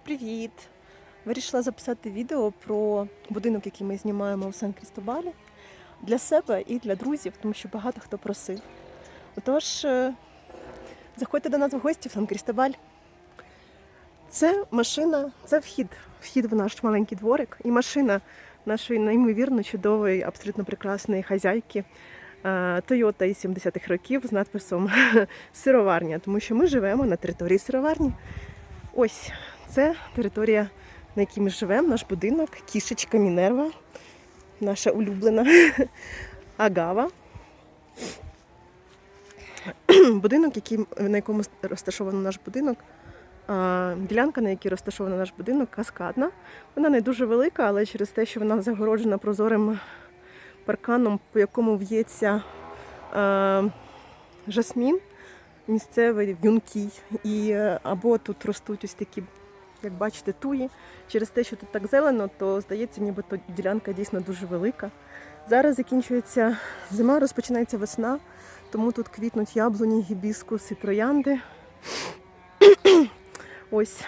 Привіт! Вирішила записати відео про будинок, який ми знімаємо у Сан-Крістобалі, для себе і для друзів, тому що багато хто просив. Отож, заходьте до нас в гості в Сан-Крістобаль. Це машина, це вхід в наш маленький дворик. І машина нашої неймовірно чудової, абсолютно прекрасної хазяйки Toyota із 70-х років з надписом «Сироварня», тому що ми живемо на території сироварні. Ось, це територія, на якій ми живемо, наш будинок, кішечка Мінерва, наша улюблена Агава. Будинок, на якому розташований наш будинок, ділянка, на якій розташований наш будинок, каскадна. Вона не дуже велика, але через те, що вона загороджена прозорим парканом, по якому в'ється жасмін, місцевий, юнкий, або тут ростуть ось такі, як бачите, туї. Через те, що тут так зелено, то здається, нібито ділянка дійсно дуже велика. Зараз закінчується зима, розпочинається весна, тому тут квітнуть яблуні, гібіскус і троянди. Ось,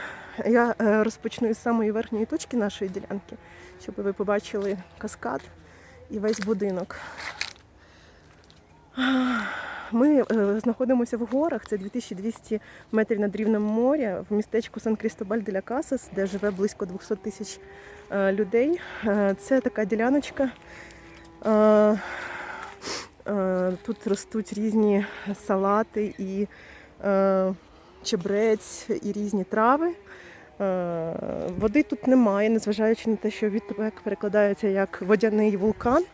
я розпочну із самої верхньої точки нашої ділянки, щоб ви побачили каскад і весь будинок. Ми знаходимося в горах, це 2200 метрів над рівнем моря, в містечку Сан-Крістобаль-де-ля-Касас, де живе близько 200 тисяч людей. Це така діляночка. Тут ростуть різні салати і чебрець, і різні трави. Води тут немає, незважаючи на те, що Вітебек перекладається як водяний вулкан.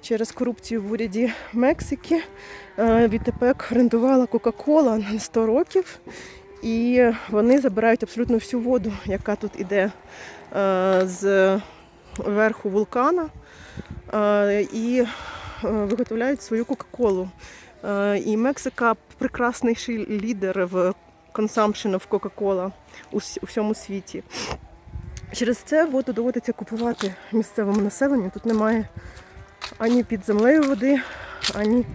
Через корупцію в уряді Мексики Вітебек орендувала Кока-Кола на 100 років. І вони забирають абсолютно всю воду, яка тут іде з верху вулкана, і виготовляють свою Кока-Колу. І Мексика прекрасний лідер в consumption of Coca-Cola у всьому світі. Через це воду доводиться купувати місцевому населенню. Тут немає ані під землею води, ані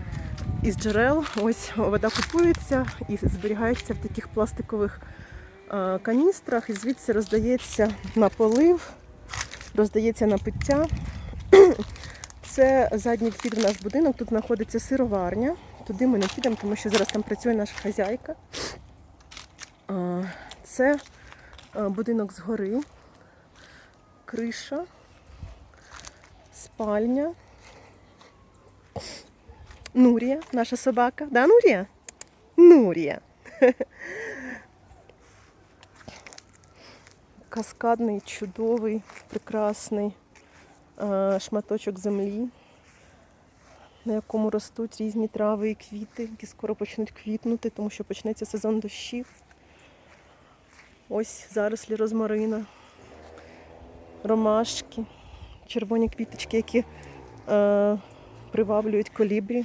із джерел. Ось вода купується і зберігається в таких пластикових каністрах, і звідси роздається на полив, роздається на пиття. Це задній вхід в наш будинок, тут знаходиться сироварня. Туди ми не підемо, тому що зараз там працює наша хазяйка. Це будинок згори, криша, спальня. Нурія, наша собака. Да, Нурія? Нурія. Каскадний, чудовий, прекрасний шматочок землі, на якому ростуть різні трави і квіти, які скоро почнуть квітнути, тому що почнеться сезон дощів. Ось зарослі розмарина, ромашки, червоні квіточки, які приваблюють колібрі.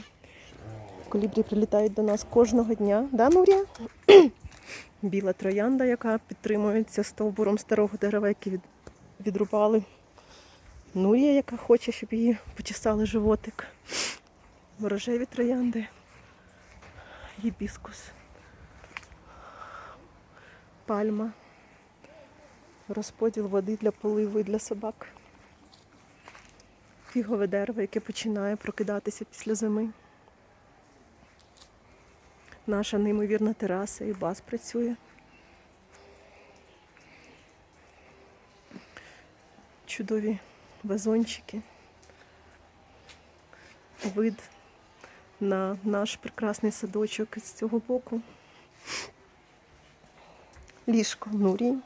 Колібрі прилітають до нас кожного дня. Да, Нурія? Біла троянда, яка підтримується стовбуром старого дерева, який відрубали. Нурія, яка хоче, щоб її почесали животик. Рожеві троянди. Гібіскус. Пальма. Розподіл води для поливу і для собак. Фігове дерево, яке починає прокидатися після зими. Наша неймовірна тераса і бас працює. Чудові вазончики. Вид на наш прекрасний садочок з цього боку. Ліжко Нурії.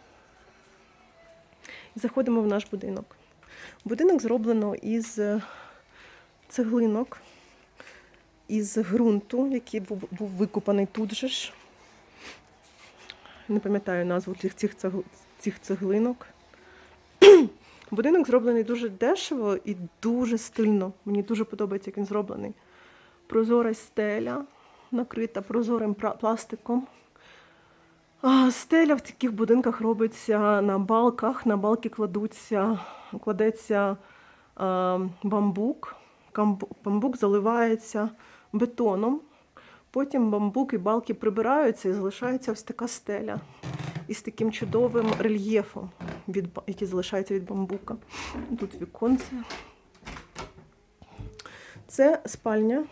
Заходимо в наш будинок. Будинок зроблено із цеглинок, із ґрунту, який був викопаний тут же ж. Не пам'ятаю назву цих цеглинок. Будинок зроблений дуже дешево і дуже стильно. Мені дуже подобається, як він зроблений. Прозора стеля, накрита прозорим пластиком. Стеля в таких будинках робиться на балках. На балки кладеться бамбук. Бамбук заливається бетоном. Потім бамбук і балки прибираються і залишається ось така стеля. із таким чудовим рельєфом, який залишається від бамбука. Тут віконце. Це спальня.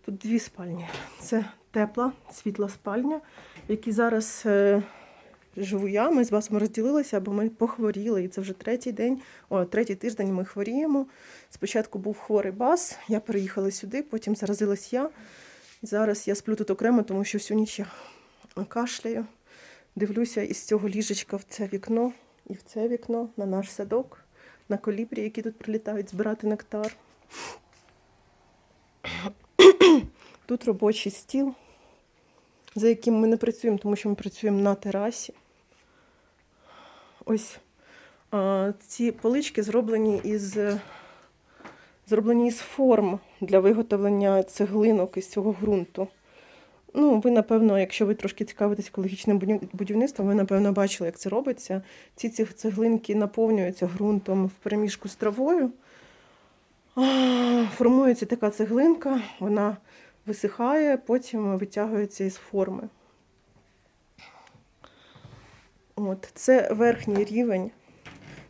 Тут дві спальні. Це тепла, світла спальня, в якій зараз живу я. Ми з Басом розділилися, бо ми похворіли. І це вже третій тиждень ми хворіємо. Спочатку був хворий Бас, я переїхала сюди, потім заразилась я. Зараз я сплю тут окремо, тому що всю ніч я кашляю. Дивлюся із цього ліжечка в це вікно і в це вікно на наш садок, на колібрі, які тут прилітають збирати нектар. Тут робочий стіл, за яким ми не працюємо, тому що ми працюємо на терасі. Ось ці полички зроблені із форм для виготовлення цеглинок із цього ґрунту. Ну, ви, напевно, якщо ви трошки цікавитесь екологічним будівництвом, ви, напевно, бачили, як це робиться. Ці цеглинки наповнюються ґрунтом в переміжку з травою. Формується така цеглинка, вона висихає, потім витягується із форми. Це верхній рівень,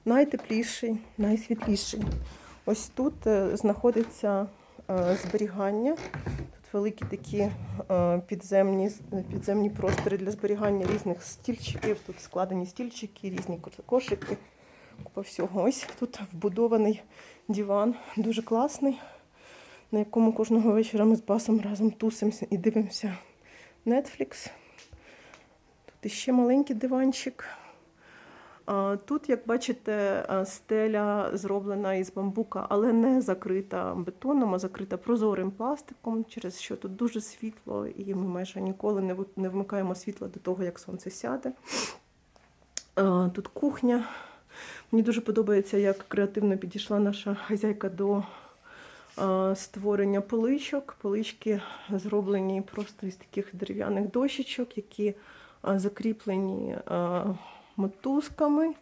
найтепліший, найсвітліший. Ось тут знаходиться зберігання. Тут великі такі підземні простори для зберігання різних стільчиків. Тут складені стільчики, різні кошики, купа всього. Ось тут вбудований диван, дуже класний, на якому кожного вечора ми з Басом разом тусимося і дивимося Netflix. Тут іще маленький диванчик. Тут, як бачите, стеля зроблена із бамбука, але не закрита бетоном, а закрита прозорим пластиком, через що тут дуже світло, і ми майже ніколи не вмикаємо світло до того, як сонце сяде. Тут кухня. Мені дуже подобається, як креативно підійшла наша хазяйка до створення поличок. Полички зроблені просто із таких дерев'яних дощечок, які закріплені мотузками,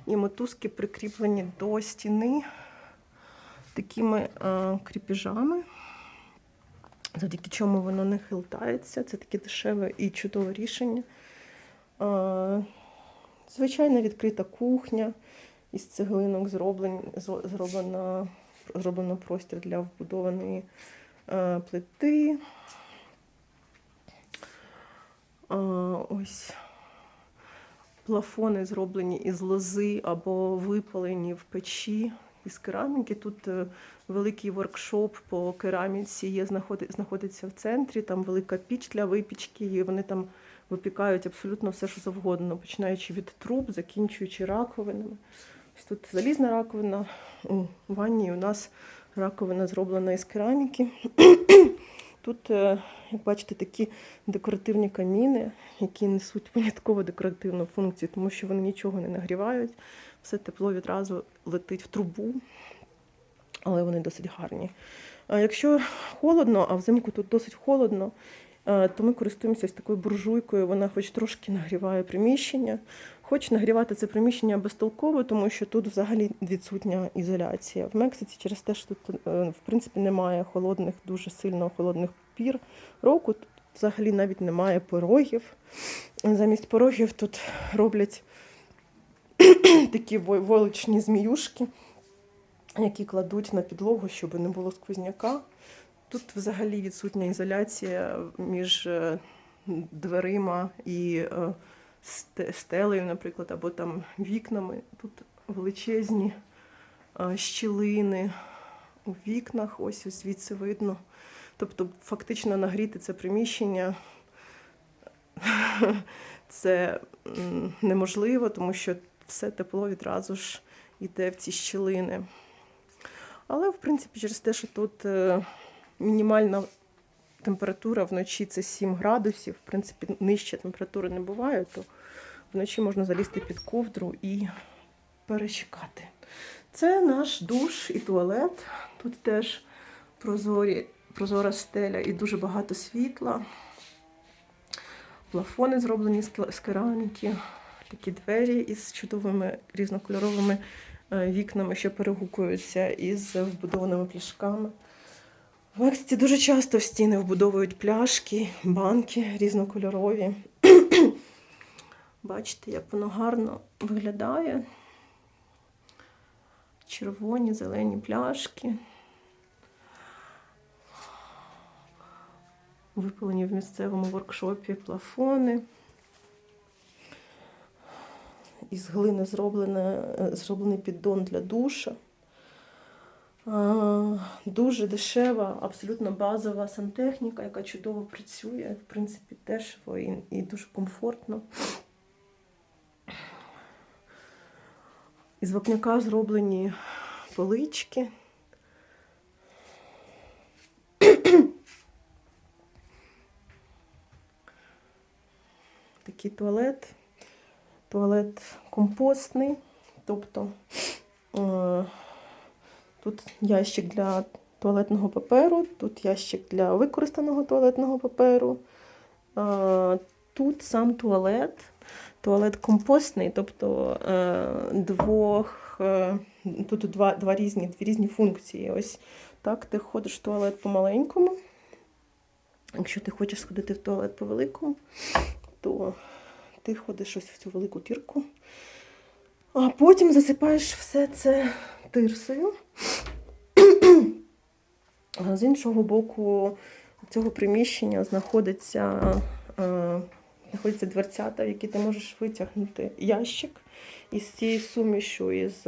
і мотузки прикріплені до стіни такими кріпежами, завдяки чому воно не хилтається. Це таке дешеве і чудове рішення. Звичайна відкрита кухня із цеглинок, зроблено простір для вбудованої плити. Ось плафони зроблені із лози або випалені в печі із кераміки. Тут великий воркшоп по кераміці знаходиться в центрі, там велика піч для випічки, і вони там випікають абсолютно все, що завгодно, починаючи від труб, закінчуючи раковинами. Ось тут залізна раковина, у ванні у нас раковина зроблена із кераміки. Тут, як бачите, такі декоративні каміни, які несуть винятково декоративну функцію, тому що вони нічого не нагрівають, все тепло відразу летить в трубу, але вони досить гарні. Якщо холодно, а взимку тут досить холодно, то ми користуємося такою буржуйкою, вона хоч трошки нагріває приміщення. Хоч нагрівати це приміщення безтолково, тому що тут взагалі відсутня ізоляція. В Мексиці через те, що тут, в принципі, немає холодних, дуже сильно холодних пір року, тут взагалі навіть немає порогів. Замість порогів тут роблять такі вуличні зміюшки, які кладуть на підлогу, щоб не було сквозняка. Тут взагалі відсутня ізоляція між дверима і стелею, наприклад, або там вікнами. Тут величезні щілини у вікнах, ось звідси видно. Тобто фактично нагріти це приміщення це неможливо, тому що все тепло відразу ж йде в ці щілини. Але, в принципі, через те, що тут мінімальна температура вночі це 7 градусів, в принципі, нижче температури не буває, то вночі можна залізти під ковдру і перечекати. Це наш душ і туалет. Тут теж прозора стеля і дуже багато світла. Плафони зроблені з кераміки, такі двері із чудовими різнокольоровими вікнами, що перегукуються із вбудованими пляшками. В Мексиці дуже часто в стіни вбудовують пляшки, банки різнокольорові. Бачите, як воно гарно виглядає. Червоні, зелені пляшки. Випалені в місцевому воркшопі плафони. Із глини зроблений піддон для душа. Дуже дешева, абсолютно базова сантехніка, яка чудово працює, в принципі, дешево і дуже комфортно. Із вапняка зроблені полички. Такий туалет. Туалет компостний, тобто тут ящик для туалетного паперу, тут ящик для використаного туалетного паперу. Тут сам туалет. Туалет компостний, тобто тут дві різні функції. Ось так ти ходиш в туалет по-маленькому. Якщо ти хочеш сходити в туалет по-великому, то ти ходиш ось в цю велику тірку. А потім засипаєш все це тирсою. З іншого боку цього приміщення знаходяться дверцята, в які ти можеш витягнути ящик із цією сумішю, із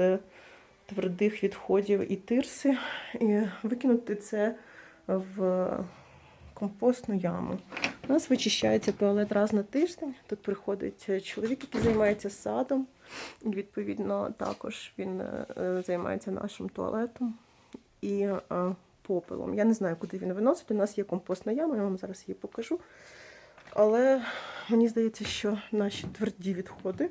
твердих відходів і тирси, і викинути це в компостну яму. У нас вичищається туалет раз на тиждень. Тут приходить чоловік, який займається садом. І, відповідно, також він займається нашим туалетом і попелом. Я не знаю, куди він виносить. У нас є компостна яма, я вам зараз її покажу. Але мені здається, що наші тверді відходи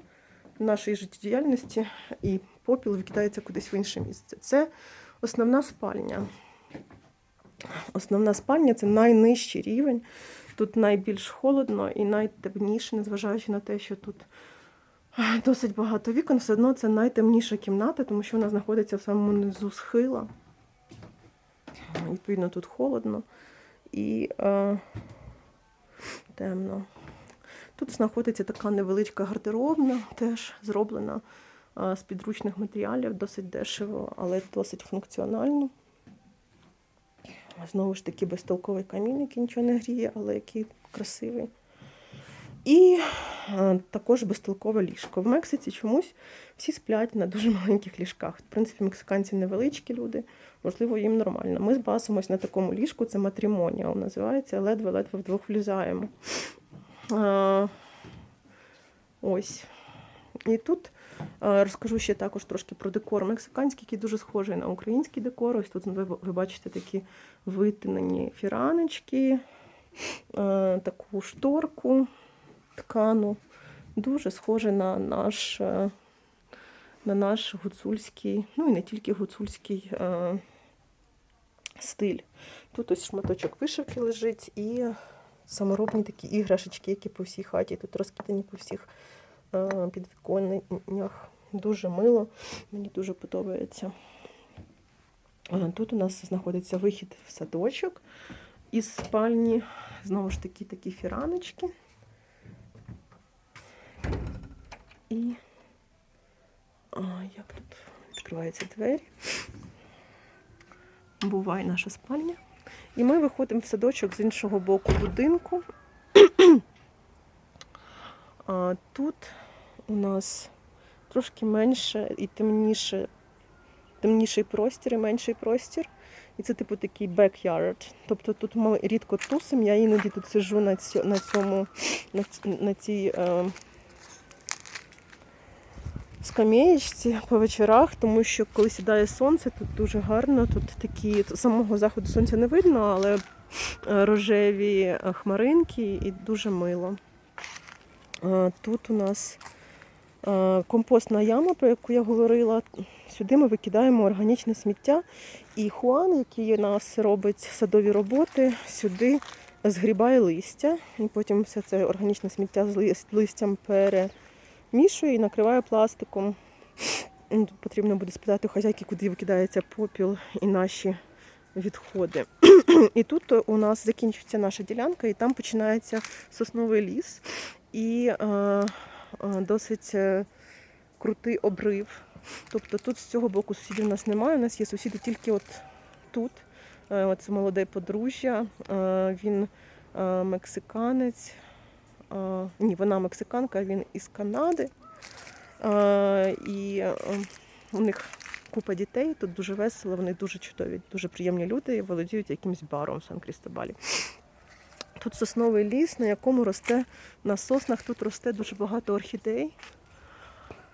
нашої життєдіяльності і попіл викидається кудись в інше місце. Це основна спальня. Основна спальня – це найнижчий рівень. Тут найбільш холодно і найтемніше, незважаючи на те, що тут досить багато вікон, все одно це найтемніша кімната, тому що вона знаходиться в самому низу схила. Відповідно, тут холодно і темно. Тут знаходиться така невеличка гардеробна, теж зроблена з підручних матеріалів, досить дешево, але досить функціонально. Знову ж таки, безтолковий камін, який нічого не гріє, але який красивий. І також безтолкове ліжко. В Мексиці чомусь всі сплять на дуже маленьких ліжках. В принципі, мексиканці невеличкі люди, можливо, їм нормально. Ми збасимось на такому ліжку, це матримоніал називається, ледве-ледве вдвох влізаємо. Ось. І тут розкажу ще також трошки про декор мексиканський, який дуже схожий на український декор. Ось тут ви бачите такі витинені фіраночки, таку шторку, ткану. Дуже схоже на наш гуцульський, ну і не тільки гуцульський стиль. Тут ось шматочок вишивки лежить і саморобні такі іграшечки, які по всій хаті, тут розкидані по всіх підвіконнях. Дуже мило, мені дуже подобається. Тут у нас знаходиться вихід в садочок із спальні. Знову ж таки, такі фіраночки. І як тут відкриваються двері. Буває наша спальня. І ми виходимо в садочок з іншого боку будинку. Тут у нас трошки менше і темніший простір і менший простір. І це типу такий backyard. Тобто тут ми рідко тусимо, я іноді тут сиджу на цій скам'яєчці по вечорах, тому що коли сідає сонце, тут дуже гарно, тут такі, самого заходу сонця не видно, але рожеві хмаринки і дуже мило. Тут у нас компостна яма, про яку я говорила. Сюди ми викидаємо органічне сміття. І Хуан, який у нас робить садові роботи, сюди згрібає листя. І потім все це органічне сміття з листям перемішує і накриває пластиком. Тут потрібно буде спитати у хазяйки, куди викидається попіл і наші відходи. І тут у нас закінчується наша ділянка, і там починається сосновий ліс. І досить крутий обрив. Тобто тут з цього боку сусідів у нас немає, у нас є сусіди тільки от тут. Це молоде подружжя, він мексиканець, ні, вона мексиканка, він із Канади. І у них купа дітей, тут дуже весело, вони дуже чудові, дуже приємні люди і володіють якимось баром в Сан-Крістобалі. Тут сосновий ліс, на якому росте, на соснах тут росте дуже багато орхідей.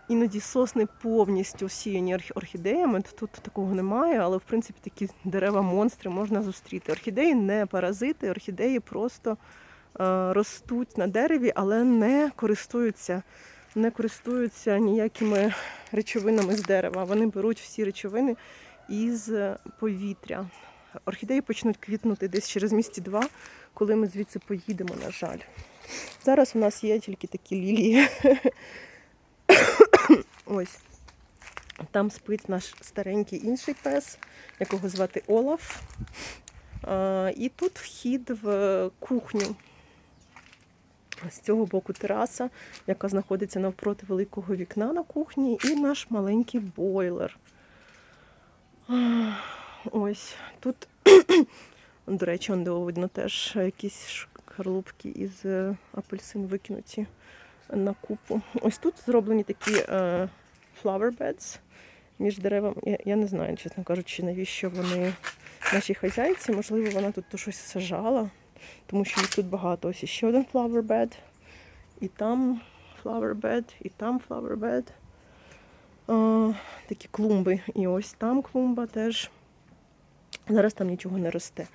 Іноді сосни повністю всіяні орхідеями, тут такого немає, але в принципі такі дерева-монстри можна зустріти. Орхідеї не паразити, орхідеї просто ростуть на дереві, але не користуються ніякими речовинами з дерева. Вони беруть всі речовини із повітря. Орхідеї почнуть квітнути десь через місяці-два, коли ми звідси поїдемо, на жаль. Зараз у нас є тільки такі лілії. Ось. Там спить наш старенький інший пес, якого звати Олаф. І тут вхід в кухню. З цього боку тераса, яка знаходиться навпроти великого вікна на кухні, і наш маленький бойлер. Ось тут, до речі, видно теж якісь шкарлупки із апельсин викинуті на купу. Ось тут зроблені такі flower beds між деревами. Я не знаю, чесно кажучи, навіщо вони нашій хазяйці. Можливо, вона тут щось сажала, тому що їх тут багато. Ось ще один flower bed. І там flower bed, і там flower bed. Такі клумби. І ось там клумба теж. Зараз там нічого не росте.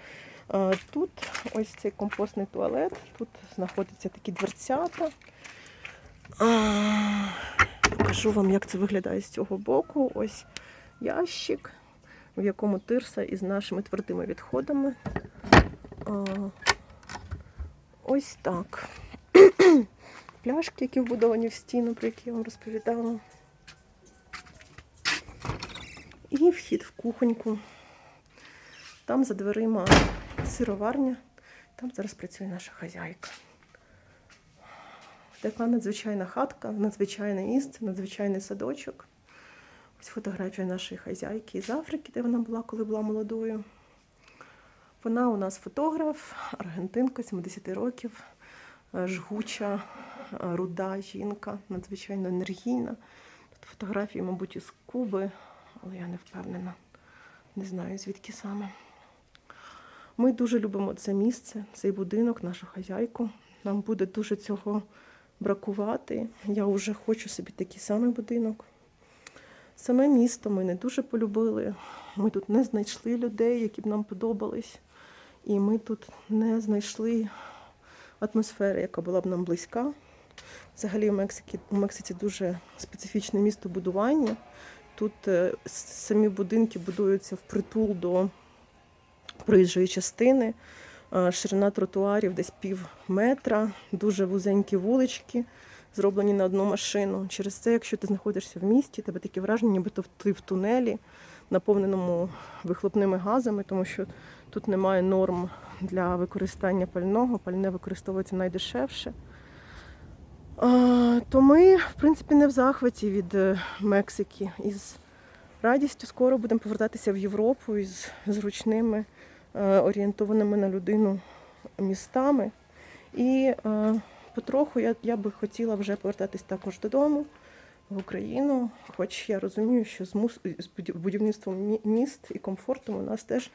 Тут ось цей компостний туалет. Тут знаходяться такі дверцята. Покажу вам, як це виглядає з цього боку. Ось ящик, в якому тирса із нашими твердими відходами. Ось так. Пляшки, які вбудовані в стіну, про які я вам розповідала. І вхід в кухоньку. Там за дверима сироварня. Там зараз працює наша хазяйка. Така надзвичайна хатка, надзвичайне місце, надзвичайний садочок. Ось фотографія нашої хазяйки із Африки, де вона була, коли була молодою. Вона у нас фотограф, аргентинка, 70 років, жгуча, руда жінка, надзвичайно енергійна. Тут фотографії, мабуть, із Куби, але я не впевнена. Не знаю, звідки саме. Ми дуже любимо це місце, цей будинок, нашу хазяйку. Нам буде дуже цього бракувати. Я вже хочу собі такий самий будинок. Саме місто ми не дуже полюбили. Ми тут не знайшли людей, які б нам подобались. І ми тут не знайшли атмосфери, яка була б нам близька. Взагалі у Мексиці дуже специфічне місто будування. Тут самі будинки будуються впритул до проїжджої частини. Ширина тротуарів десь пів метра, дуже вузенькі вулички, зроблені на одну машину. Через це, якщо ти знаходишся в місті, тебе таке враження, нібито ти в тунелі, наповненому вихлопними газами, тому що тут немає норм для використання пального, пальне використовується найдешевше. То ми, в принципі, не в захваті від Мексики. І з радістю скоро будемо повертатися в Європу із зручними, орієнтованими на людину містами. І потроху я би хотіла вже повертатись також додому, в Україну. Хоч я розумію, що з будівництвом міст і комфортом у нас теж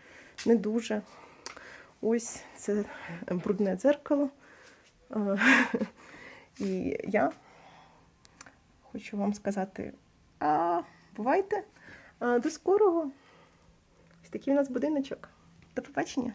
не дуже. Ось це брудне дзеркало. І я хочу вам сказати, бувайте, до скорого. Ось такий у нас будиночок. До побачення.